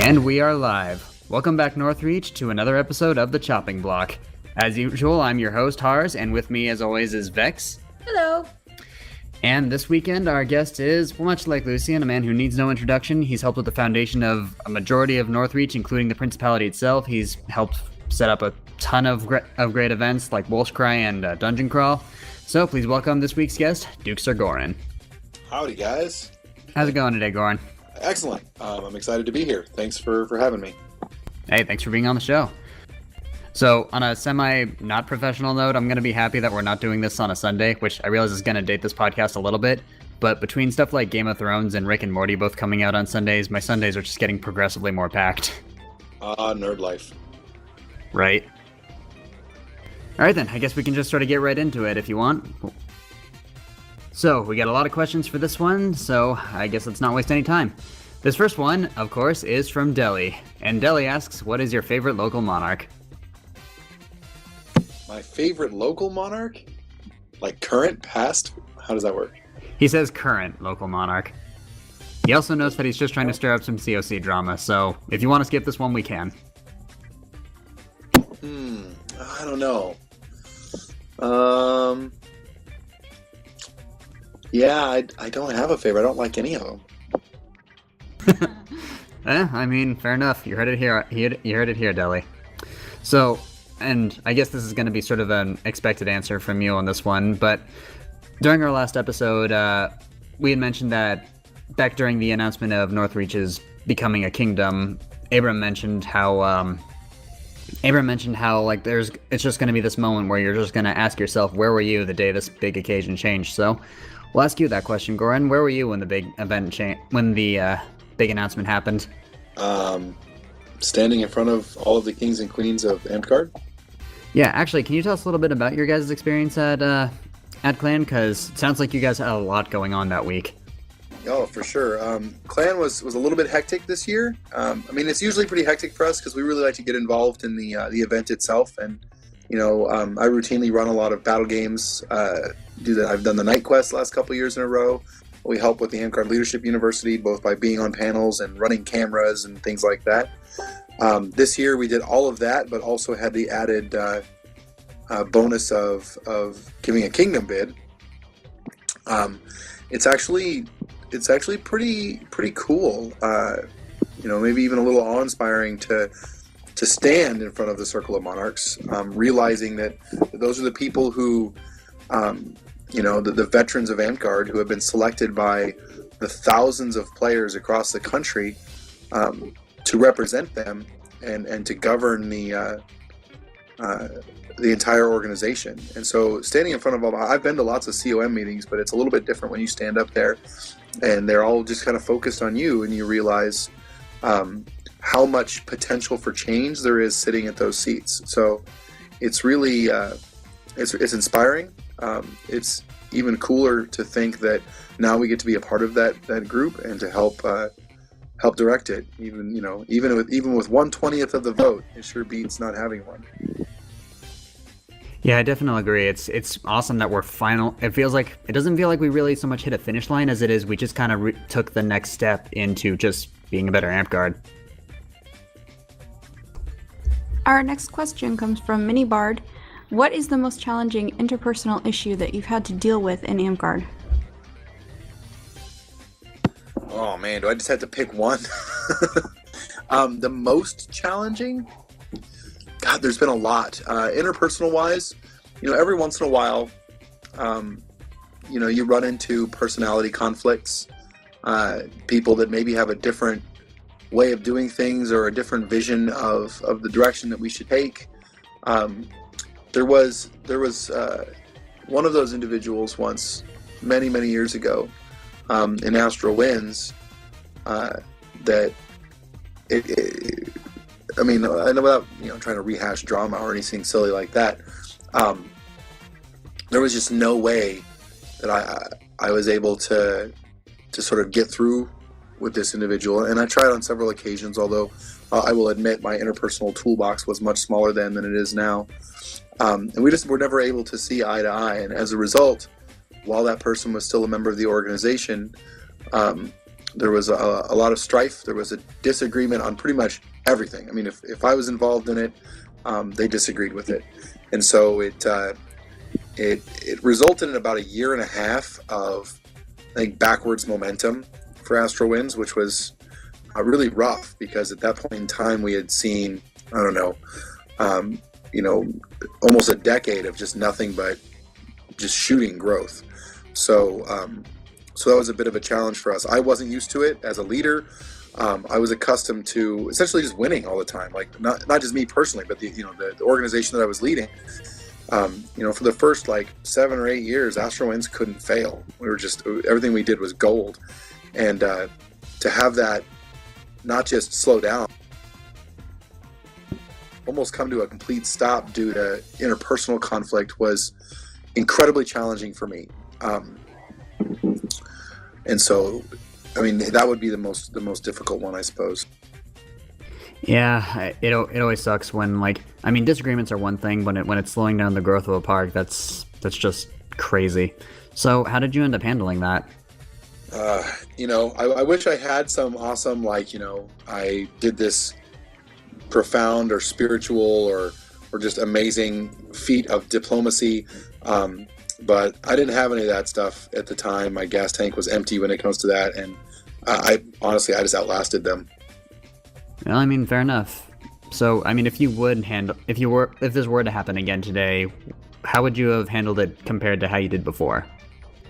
And we are live. Welcome back, Northreach, to another episode of The Chopping Block. As usual, I'm your host, Hars, and with me, as always, is Vex. Hello. And this weekend, our guest is, much like Lucian, a man who needs no introduction. He's helped with the foundation of a majority of Northreach, including the Principality itself. He's helped set up a ton of great events like Wolf's Cry and Dungeon Crawl. So please welcome this week's guest, Duke Sir Gorin. Howdy, guys. How's it going today, Gorin? Excellent. I'm excited to be here. Thanks for having me. Hey, thanks for being on the show. So, on a semi-not professional note, I'm going to be happy that we're not doing this on a Sunday, which I realize is going to date this podcast a little bit, but between stuff like Game of Thrones and Rick and Morty both coming out on Sundays, my Sundays are just getting progressively more packed. Nerd life. Right. Alright then, I guess we can just sort of get right into it if you want. So, we got a lot of questions for this one, so I guess let's not waste any time. This first one, of course, is from Deli, and Deli asks, what is your favorite local monarch? My favorite local monarch? Like current, past? How does that work? He says current local monarch. He also notes that he's just trying to stir up some COC drama, so if you want to skip this one, we can. I don't know. Yeah, I don't have a favorite. I don't like any of them. I mean, fair enough. You heard it here. You heard it here, Deli. So, and I guess this is going to be sort of an expected answer from you on this one, but during our last episode, we had mentioned that back during the announcement of Northreach's becoming a kingdom, Abram mentioned how like it's just going to be this moment where you're just going to ask yourself, where were you the day this big occasion changed? So, we'll ask you that question, Gorin. Where were you when the big event when the big announcement happened? Standing in front of all of the kings and queens of Amtgard. Yeah, actually, can you tell us a little bit about your guys' experience at Clan? Because it sounds like you guys had a lot going on that week. Oh, for sure. Clan was a little bit hectic this year. I mean, it's usually pretty hectic for us because we really like to get involved in the event itself. And, you know, I routinely run a lot of battle games. I've done the night quest the last couple of years in a row. We help with the Amtgard Leadership University, both by being on panels and running cameras and things like that. This year we did all of that, but also had the added bonus of giving a kingdom bid. It's actually pretty cool. You know, maybe even a little awe-inspiring to stand in front of the Circle of Monarchs, realizing that those are the people who, you know, the veterans of Amtgard who have been selected by the thousands of players across the country to represent them and to govern the entire organization. And so standing in front of I've been to lots of COM meetings, but it's a little bit different when you stand up there and they're all just kind of focused on you, and you realize how much potential for change there is sitting at those seats. So it's really it's inspiring. It's even cooler to think that now we get to be a part of that group and to help direct it. Even with 1/20th of the vote, it sure beats not having one. Yeah, I definitely agree. It's awesome that we're final. It doesn't feel like we really so much hit a finish line as it is we just kind of took the next step into just being a better Amtgard. Our next question comes from Mini Bard. What is the most challenging interpersonal issue that you've had to deal with in Amtgard? Oh man, do I just have to pick one? The most challenging? God, there's been a lot. Interpersonal wise, you know, every once in a while, you know, you run into personality conflicts, people that maybe have a different way of doing things or a different vision of the direction that we should take. There was one of those individuals once, many years ago, in Astral Winds, that I mean, without trying to rehash drama or anything silly like that, there was just no way that I was able to sort of get through with this individual, and I tried on several occasions. Although I will admit my interpersonal toolbox was much smaller then than it is now, and we just were never able to see eye to eye. And as a result, while that person was still a member of the organization, there was a lot of strife. There was a disagreement on pretty much everything. I mean, if I was involved in it, they disagreed with it, and so it resulted in about a year and a half of, I think, backwards momentum for Astral Winds, which was really rough because at that point in time we had seen, I don't know, almost a decade of just nothing but just shooting growth. So that was a bit of a challenge for us. I wasn't used to it as a leader. I was accustomed to essentially just winning all the time, like not just me personally, but the organization that I was leading. For the first 7 or 8 years, Astral Winds couldn't fail. We were just, everything we did was gold, and to have that not just slow down, almost come to a complete stop due to interpersonal conflict was incredibly challenging for me. And so, I mean, that would be the most difficult one, I suppose. Yeah, it always sucks when disagreements are one thing, but when it's slowing down the growth of a park, that's just crazy. So how did you end up handling that? I wish I had some awesome, I did this profound or spiritual or just amazing feat of diplomacy. But I didn't have any of that stuff at the time. My gas tank was empty when it comes to that. And I just outlasted them. Well, I mean, fair enough. So, I mean, if this were to happen again today, how would you have handled it compared to how you did before?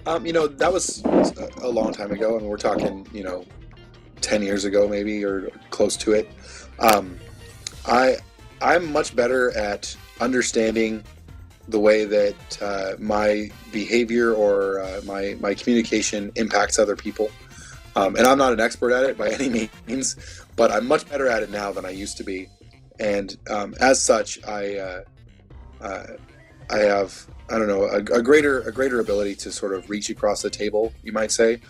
That was a long time ago, and we're talking, 10 years ago maybe, or close to it. I'm much better at understanding the way that my behavior or my communication impacts other people. And I'm not an expert at it by any means, but I'm much better at it now than I used to be. And as such, I have, a greater ability to sort of reach across the table, you might say,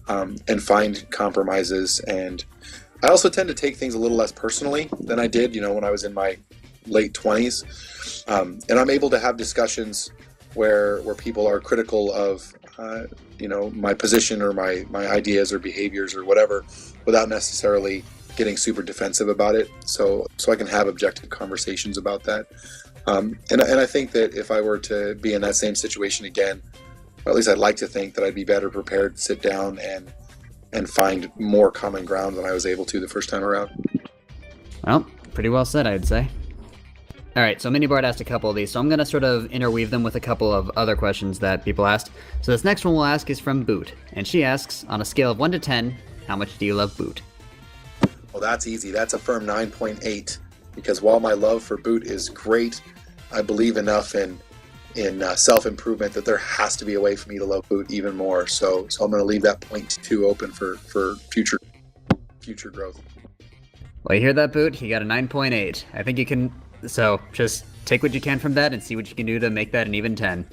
and find compromises. And I also tend to take things a little less personally than I did, when I was in my late 20s. And I'm able to have discussions where people are critical of, my position or my ideas or behaviors or whatever, without necessarily getting super defensive about it. So I can have objective conversations about that. And I think that if I were to be in that same situation again, or at least I'd like to think that I'd be better prepared to sit down and find more common ground than I was able to the first time around. Well, pretty well said, I'd say. All right, so Minibard asked a couple of these, so I'm going to sort of interweave them with a couple of other questions that people asked. So this next one we'll ask is from Boot, and she asks, on a scale of 1 to 10, how much do you love Boot? Well, that's easy. That's a firm 9.8, because while my love for Boot is great, I believe enough in self-improvement that there has to be a way for me to love Boot even more. So I'm going to leave that 0.2 open for future growth. Well, you hear that, Boot? You got a 9.8. I think you can... So, just take what you can from that and see what you can do to make that an even 10.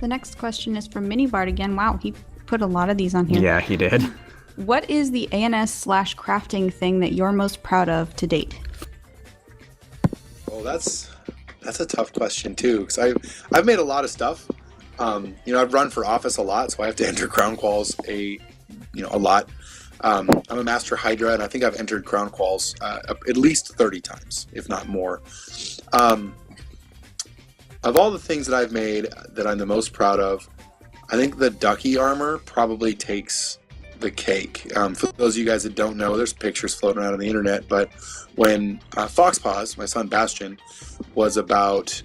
The next question is from Minibard again. Wow, he put a lot of these on here. Yeah, he did. What is the ANS/crafting thing that you're most proud of to date? Well, that's a tough question, too, because I've made a lot of stuff. I've run for office a lot, so I have to enter crown quals a lot. I'm a master Hydra, and I think I've entered crown quals at least 30 times, if not more. Of all the things that I've made that I'm the most proud of, I think the ducky armor probably takes the cake. For those of you guys that don't know, there's pictures floating around on the internet, but when Foxpaws, my son Bastion, was about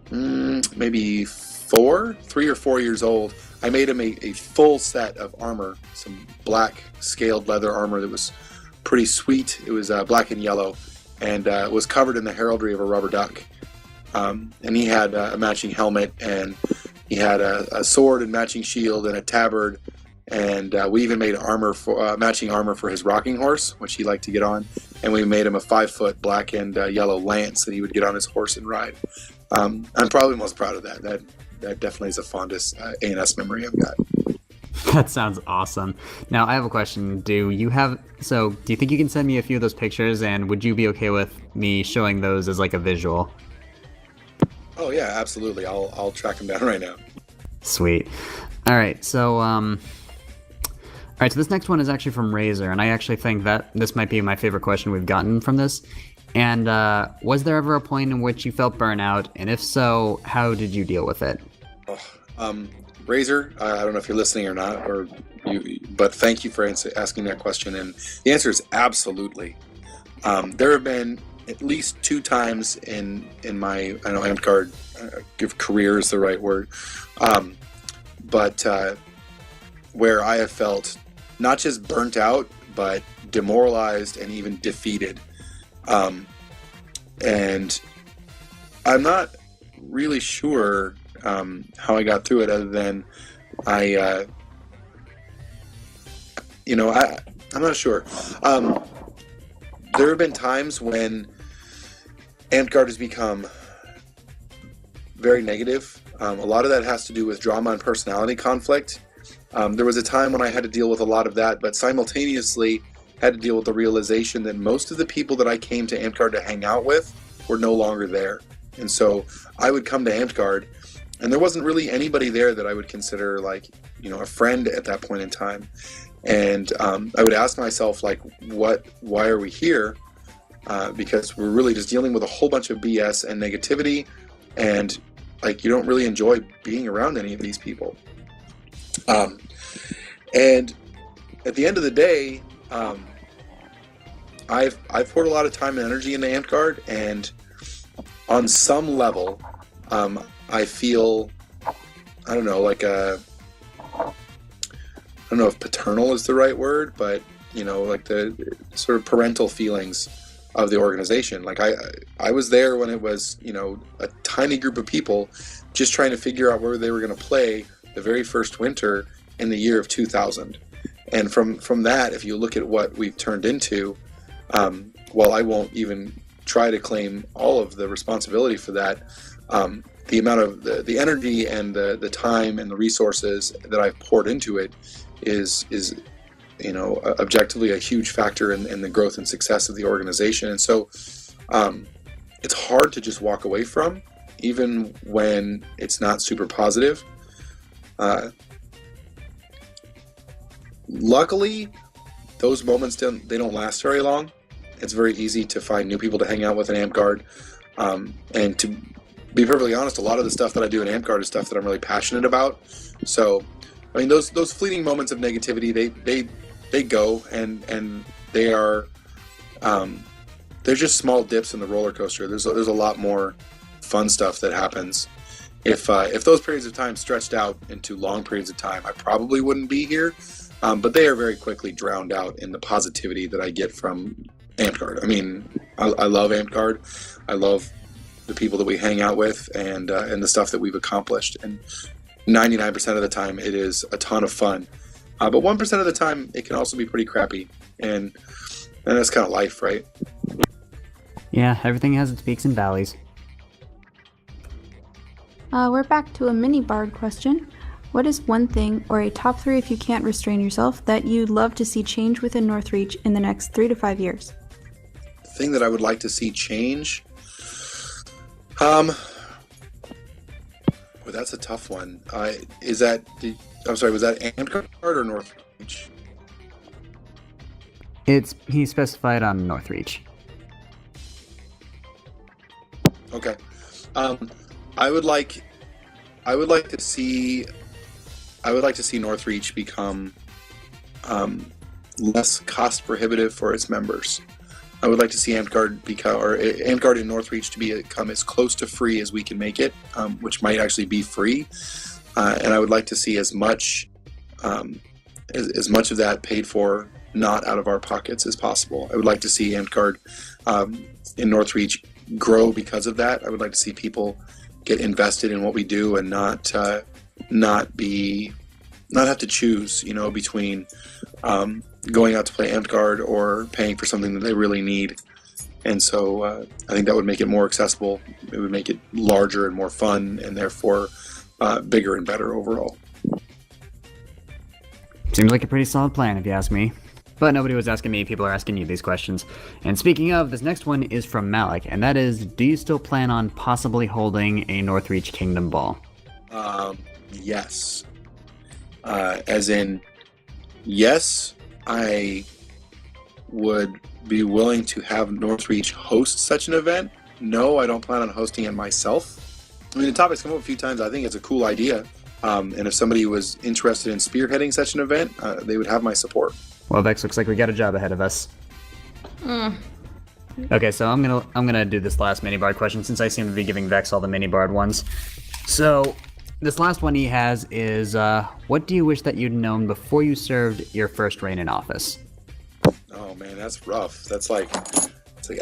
maybe 3 or 4 years old, I made him a full set of armor, some black scaled leather armor that was pretty sweet. It was black and yellow, and was covered in the heraldry of a rubber duck. And he had a matching helmet, and he had a sword and matching shield and a tabard, and we even made matching armor for his rocking horse, which he liked to get on, and we made him a 5-foot black and yellow lance that he would get on his horse and ride. I'm probably most proud of that. That definitely is the fondest ANS memory I've got. That sounds awesome. Now, I have a question. Do you think you can send me a few of those pictures, and would you be okay with me showing those as like a visual? Oh, yeah, absolutely. I'll track them down right now. Sweet. All right, so, All right, so this next one is actually from Razor, and I actually think that this might be my favorite question we've gotten from this. And was there ever a point in which you felt burnout? And if so, how did you deal with it? Razor, I don't know if you're listening or not, but thank you for asking that question. And the answer is absolutely. There have been at least 2 times in my, I know Amtgard, if career is the right word, but where I have felt not just burnt out, but demoralized and even defeated. And I'm not really sure how I got through it, other than I'm not sure. There have been times when Amtgard has become very negative. A lot of that has to do with drama and personality conflict. There was a time when I had to deal with a lot of that, but simultaneously had to deal with the realization that most of the people that I came to Amtgard to hang out with were no longer there. And so I would come to Amtgard, and there wasn't really anybody there that I would consider a friend at that point in time. And I would ask myself, why are we here? Because we're really just dealing with a whole bunch of BS and negativity, and you don't really enjoy being around any of these people. And at the end of the day, I've poured a lot of time and energy into Amtgard, and on some level, I feel, I don't know if paternal is the right word, but the sort of parental feelings of the organization. I was there when it was, a tiny group of people just trying to figure out where they were going to play the very first winter in the year of 2000. And from that, if you look at what we've turned into, while I won't even try to claim all of the responsibility for that, the amount of the energy and the time and the resources that I've poured into it is objectively a huge factor in the growth and success of the organization. And so it's hard to just walk away from, even when it's not super positive. Luckily, those moments don't last very long. It's very easy to find new people to hang out with in Amtgard. And to be perfectly honest, a lot of the stuff that I do in Amtgard is stuff that I'm really passionate about. So, I mean, those fleeting moments of negativity, they go, and they are, they're just small dips in the roller coaster. There's a lot more fun stuff that happens. If those periods of time stretched out into long periods of time, I probably wouldn't be here. But they are very quickly drowned out in the positivity that I get from Amtgard. I mean, I love Amtgard. I love the people that we hang out with, and the stuff that we've accomplished. And 99% of the time, it is a ton of fun. But 1% of the time, it can also be pretty crappy. And that's kind of life, right? Yeah, everything has its peaks and valleys. We're back to a mini bard question. What is one thing, or a top 3 if you can't restrain yourself, that you'd love to see change within Northreach in the next 3 to 5 years? The thing that I would like to see change? Well, that's a tough one. Was that Amtgard or Northreach? He specified on Northreach. Okay. I would like to see Northreach become less cost prohibitive for its members. I would like to see Amtgard and Northreach to become as close to free as we can make it, which might actually be free. And I would like to see as much of that paid for not out of our pockets as possible. I would like to see Amtgard in Northreach grow because of that. I would like to see people get invested in what we do and not have to choose, between going out to play Amtgard or paying for something that they really need. And so I think that would make it more accessible. It would make it larger and more fun, and therefore bigger and better overall. Seems like a pretty solid plan, if you ask me. But nobody was asking me, people are asking you these questions. And speaking of, this next one is from Malik, and that is, do you still plan on possibly holding a Northreach Kingdom Ball? Yes. As in, Yes, I would be willing to have Northreach host such an event. No, I don't plan on hosting it myself. I mean, the topic's come up a few times. I think it's a cool idea. And if somebody was interested in spearheading such an event, they would have my support. Well, Vex, looks like we got a job ahead of us. Okay, so I'm gonna do this last mini bard question since I seem to be giving Vex all the mini bard ones. So this last one he has is, what do you wish that you'd known before you served your first reign in office? Oh man, that's rough. It's like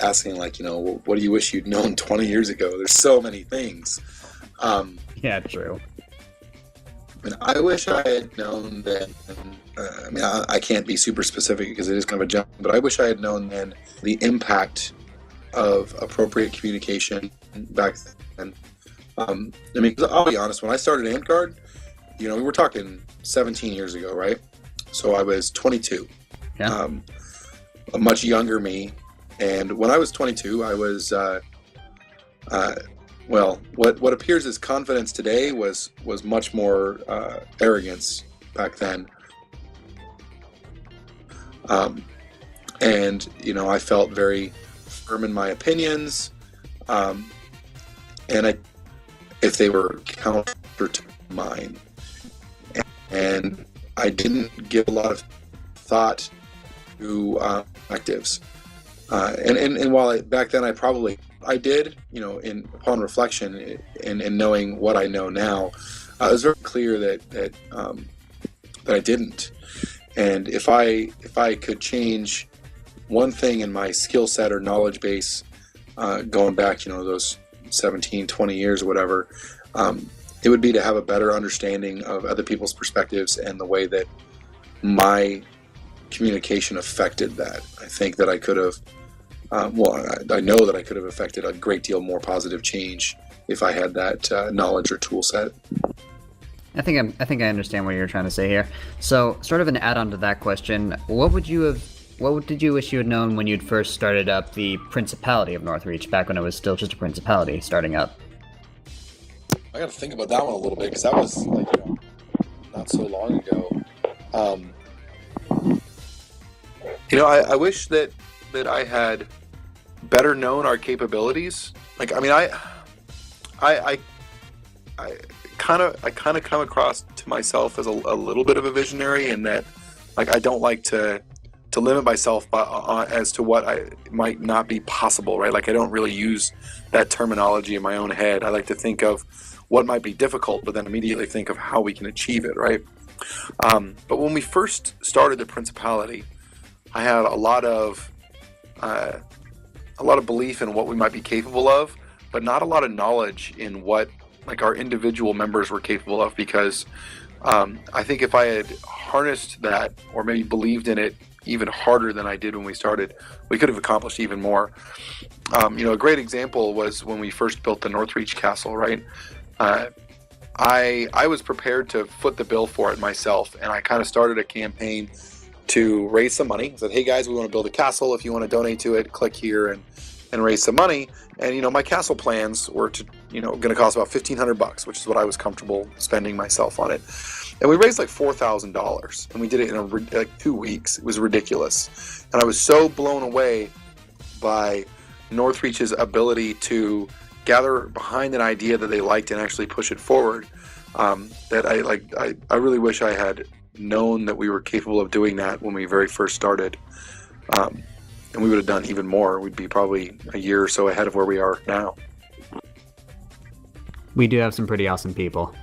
asking, like, what do you wish you'd known 20 years ago? There's so many things. Yeah, true. I mean, I wish I had known then. I can't be super specific because it is kind of a jump, but I wish I had known then the impact of appropriate communication back then. I'll be honest, when I started Antguard, we were talking 17 years ago, right? So I was 22. Yeah. A much younger me. And when I was 22, I was, what appears as confidence today was much more arrogance back then. And I felt very firm in my opinions, and if they were counter to mine, and I didn't give a lot of thought to actives. And while back then I did, upon reflection and knowing what I know now, it was very clear that I didn't. And if I could change one thing in my skill set or knowledge base, going back, those 17, 20 years or whatever, it would be to have a better understanding of other people's perspectives and the way that my communication affected that. I think that I could have, I know that I could have affected a great deal more positive change if I had that knowledge or tool set. I think I understand what you're trying to say here. So, sort of an add-on to that question, what did you wish you had known when you'd first started up the Principality of Northreach, back when it was still just a principality starting up? I got to think about that one a little bit, because that was not so long ago. I wish that I had better known our capabilities. I kind of come across to myself as a little bit of a visionary, in that, I don't like to limit myself as to what might not be possible, right? I don't really use that terminology in my own head. I like to think of what might be difficult, but then immediately think of how we can achieve it, right? But when we first started the Principality, I had a lot of belief in what we might be capable of, but not a lot of knowledge in what our individual members were capable of, because I think if I had harnessed that, or maybe believed in it even harder than I did when we started, we could have accomplished even more. A great example was when we first built the Northreach Castle, right? I was prepared to foot the bill for it myself, and I kind of started a campaign to raise some money. I said, hey guys, we want to build a castle. If you want to donate to it, click here and raise some money. And my castle plans were to going to cost about $1,500, which is what I was comfortable spending myself on it. And we raised $4,000, and we did it in 2 weeks. It was ridiculous, and I was so blown away by Northreach's ability to gather behind an idea that they liked and actually push it forward. That I really wish I had known that we were capable of doing that when we very first started. And we would have done even more. We'd be probably a year or so ahead of where we are now. We do have some pretty awesome people.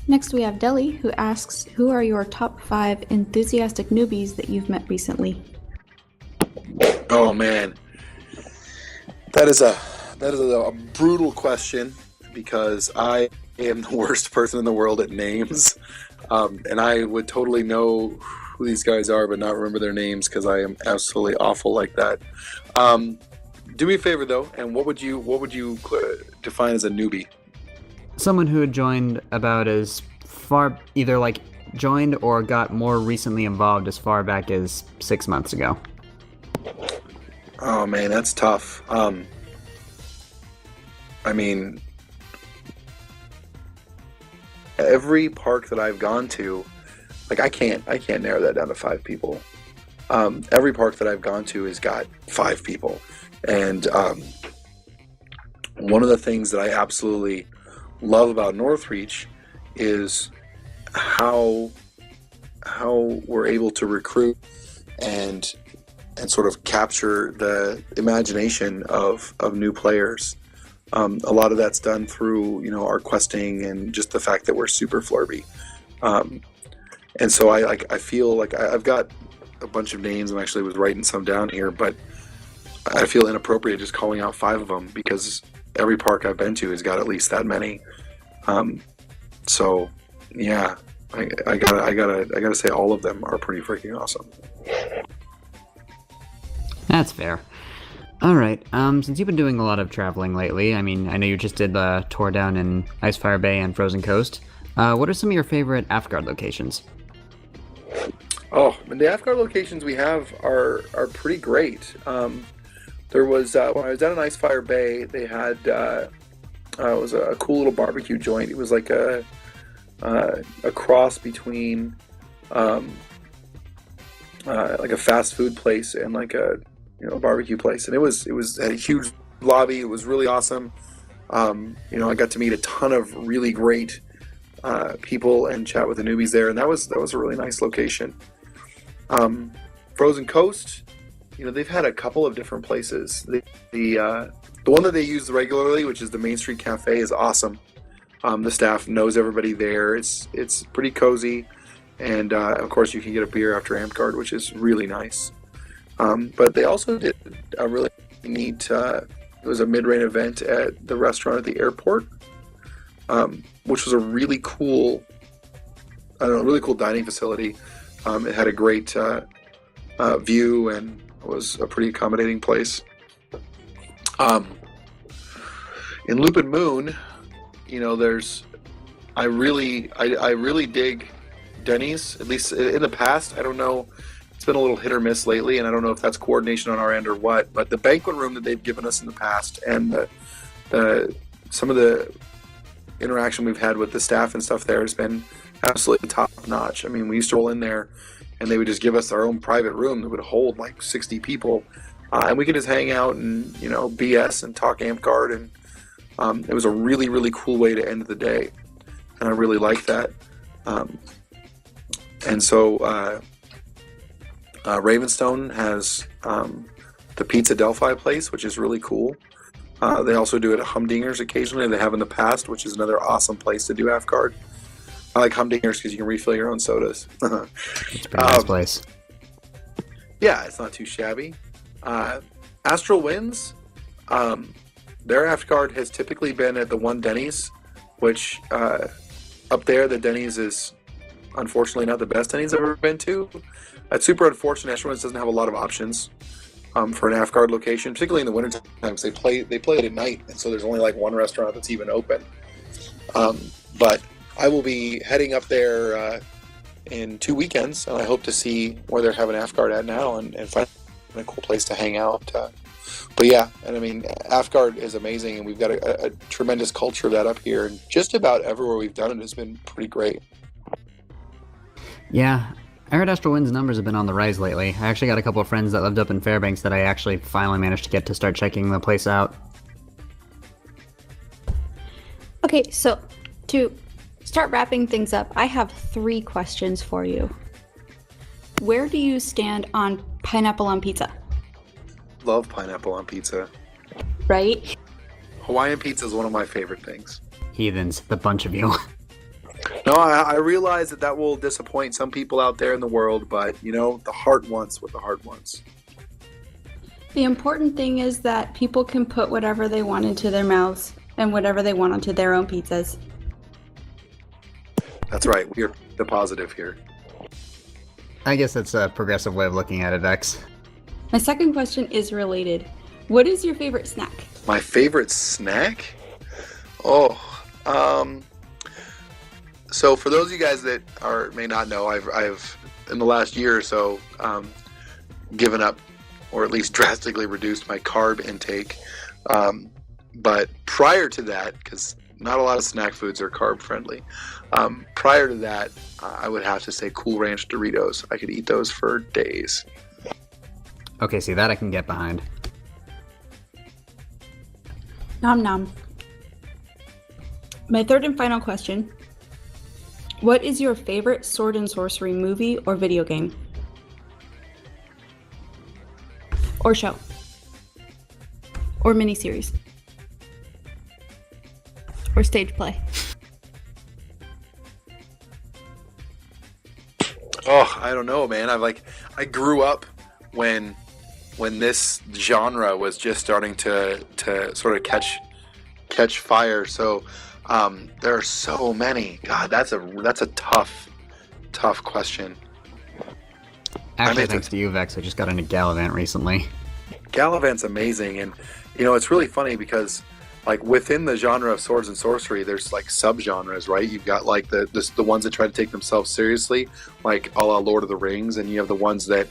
Next we have Deli, who asks, who are your top 5 enthusiastic newbies that you've met recently? Oh man, that is a brutal question, because I am the worst person in the world at names, and I would totally know who these guys are but not remember their names, because I am absolutely awful like that. Do me a favor though, and what would you define as a newbie? Someone who had joined about as far, either joined or got more recently involved as far back as 6 months ago. Oh man, that's tough. Every park that I've gone to, like I can't narrow that down to 5 people. Every park that I've gone to has got 5 people, and one of the things that I absolutely love about Northreach is how we're able to recruit and sort of capture the imagination of new players. A lot of that's done through, you know, our questing and just the fact that we're super flirby. And so I feel like I've got a bunch of names, and actually was writing some down here, but I feel inappropriate just calling out 5 of them because every park I've been to has got at least that many. So yeah, I gotta say all of them are pretty freaking awesome. That's fair. All right. Since you've been doing a lot of traveling lately, I mean, I know you just did the tour down in Icefire Bay and Frozen Coast. What are some of your favorite Afgard locations? Oh, and the Afgard locations we have are pretty great. There was when I was down in Icefire Bay, they had it was a cool little barbecue joint. It was like a cross between like a fast food place and like a barbecue place, and it was had a huge lobby. It was really awesome. I got to meet a ton of really great people and chat with the newbies there, and that was a really nice location. Frozen Coast, they've had a couple of different places. The one that they use regularly, which is the Main Street Cafe, is awesome. The staff knows everybody there. It's pretty cozy, and of course you can get a beer after Amtgard, which is really nice. But they also did a really neat, it was a mid-rain event at the restaurant at the airport, which was a really cool dining facility. It had a great view and was a pretty accommodating place. In Lupin Moon, I really dig Denny's, at least in the past. I don't know. It's been a little hit or miss lately, and I don't know if that's coordination on our end or what, but the banquet room that they've given us in the past and some of the interaction we've had with the staff and stuff there has been absolutely top notch. I mean, we used to roll in there and they would just give us our own private room that would hold like 60 people, and we could just hang out and BS and talk Amtgard, and it was a really, really cool way to end the day, and I really like that. And so Ravenstone has the Pizza Delphi place, which is really cool. They also do it at Humdinger's occasionally. They have in the past, which is another awesome place to do Afgard. I like Humdinger's because you can refill your own sodas. It's a pretty nice place. Yeah, it's not too shabby. Astral Winds, their Afgard has typically been at the one Denny's, which up there, the Denny's is unfortunately not the best Denny's I've ever been to. That's super unfortunate. Astral Winds doesn't have a lot of options for an Afgard location, particularly in the winter times. They play it at night, and so there's only like one restaurant that's even open. But I will be heading up there in 2 weekends, and I hope to see where they're having Afgard at now and find a cool place to hang out. But yeah, and I mean, Afgard is amazing, and we've got a tremendous culture of that up here, and just about everywhere we've done it has been pretty great. Yeah, I heard Astral Wind's numbers have been on the rise lately. I actually got a couple of friends that lived up in Fairbanks that I actually finally managed to get to start checking the place out. Okay, so to start wrapping things up, I have 3 questions for you. Where do you stand on pineapple on pizza? Love pineapple on pizza. Right? Hawaiian pizza is one of my favorite things. Heathens, the bunch of you. No, I realize that will disappoint some people out there in the world, but the heart wants what the heart wants. The important thing is that people can put whatever they want into their mouths and whatever they want onto their own pizzas. That's right. We're the positive here. I guess that's a progressive way of looking at it, Vex. My second question is related. What is your favorite snack? My favorite snack? Oh, so for those of you guys that may not know, I've in the last year or so given up, or at least drastically reduced my carb intake. But prior to that, because not a lot of snack foods are carb friendly. Prior to that, I would have to say Cool Ranch Doritos. I could eat those for days. Okay, see, that I can get behind. Nom nom. My third and final question. What is your favorite sword and sorcery movie or video game? Or show? Or miniseries? Or stage play? Oh, I don't know, man. I grew up when this genre was just starting to sort of catch fire. So there are so many. God, that's a tough question. Actually, thanks to you, Vex, I just got into Gallivant recently. Gallivant's amazing, and it's really funny because like within the genre of swords and sorcery, there's like subgenres, right? You've got like the ones that try to take themselves seriously, like a la Lord of the Rings, and you have the ones that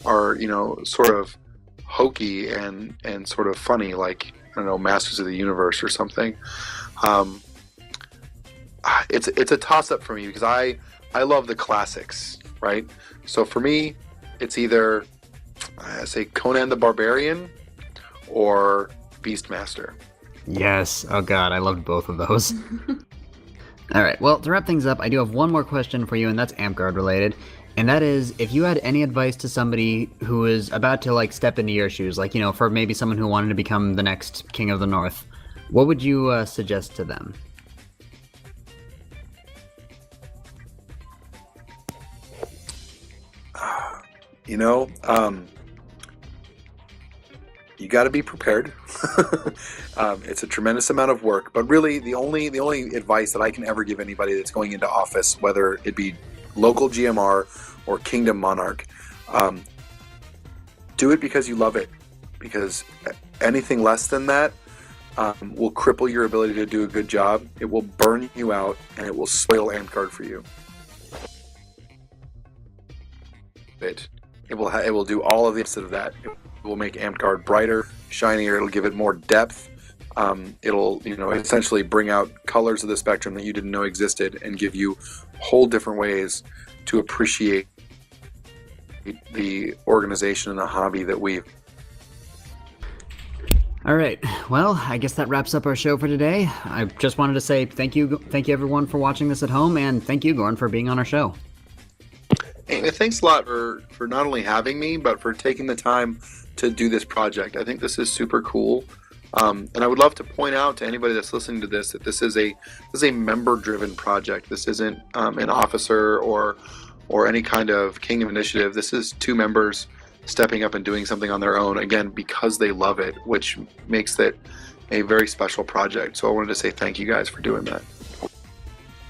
are sort of hokey and sort of funny, like I don't know, Masters of the Universe or something. It's a toss up for me because I love the classics, right? So for me, it's either I say Conan the Barbarian or Beastmaster. Yes. Oh god, I loved both of those. Alright, well, to wrap things up, I do have one more question for you, and that's AmpGuard related. And that is, if you had any advice to somebody who is about to, like, step into your shoes, like, for maybe someone who wanted to become the next King of the North, what would you suggest to them? You got to be prepared. It's a tremendous amount of work, but really the only advice that I can ever give anybody that's going into office, whether it be local GMR or Kingdom Monarch, do it because you love it, because anything less than that will cripple your ability to do a good job. It will burn you out, and it will spoil AmpGuard for you. It will do all of the opposite of that. It will make AmpGuard brighter, shinier. It'll give it more depth. It'll essentially bring out colors of the spectrum that you didn't know existed, and give you whole different ways to appreciate the organization and the hobby that we've. All right, well, I guess that wraps up our show for today. I just wanted to say thank you everyone for watching this at home, and thank you, Gorin, for being on our show. And thanks a lot for not only having me, but for taking the time to do this project. I think this is super cool. And I would love to point out to anybody that's listening to this that this is a member-driven project. This isn't an officer or any kind of Kingdom initiative. This is 2 members stepping up and doing something on their own, again, because they love it, which makes it a very special project. So I wanted to say thank you guys for doing that.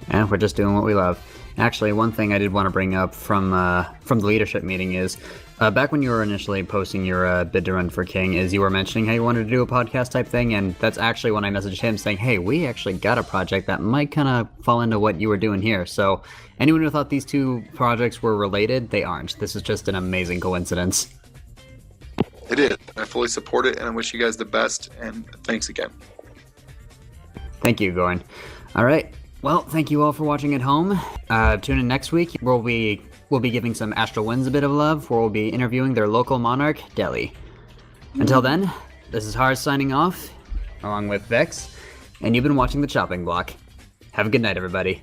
And we're just doing what we love. Actually, one thing I did want to bring up from the leadership meeting is, back when you were initially posting your bid to run for King, is you were mentioning how you wanted to do a podcast type thing, and that's actually when I messaged him saying, hey, we actually got a project that might kind of fall into what you were doing here. So anyone who thought these 2 projects were related, they aren't. This is just an amazing coincidence. It is. I fully support it, and I wish you guys the best, and thanks again. Thank you, Gorin. All right. Well, thank you all for watching at home. Tune in next week. We'll be giving some Astral Winds a bit of love, where we'll be interviewing their local monarch, Delhi. Until then, this is Hars signing off, along with Vex, and you've been watching The Chopping Block. Have a good night, everybody.